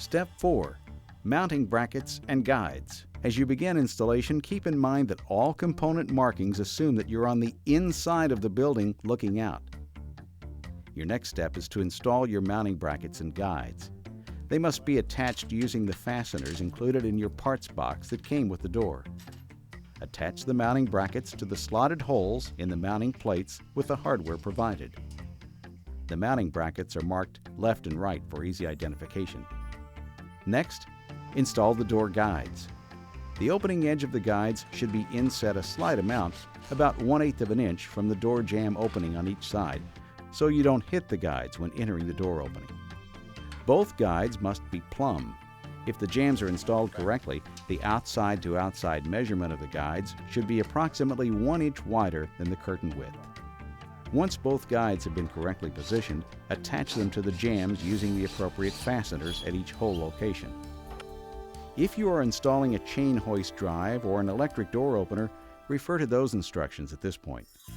Step 4. Mounting brackets and guides. As you begin installation, keep in mind that all component markings assume that you're on the inside of the building looking out. Your next step is to install your mounting brackets and guides. They must be attached using the fasteners included in your parts box that came with the door. Attach the mounting brackets to the slotted holes in the mounting plates with the hardware provided. The mounting brackets are marked left and right for easy identification. Next, install the door guides. The opening edge of the guides should be inset a slight amount, about 1/8 of an inch from the door jamb opening on each side, so you don't hit the guides when entering the door opening. Both guides must be plumb. If the jambs are installed correctly, the outside to outside measurement of the guides should be approximately 1 inch wider than the curtain width. Once both guides have been correctly positioned, attach them to the jambs using the appropriate fasteners at each hole location. If you are installing a chain hoist drive or an electric door opener, refer to those instructions at this point.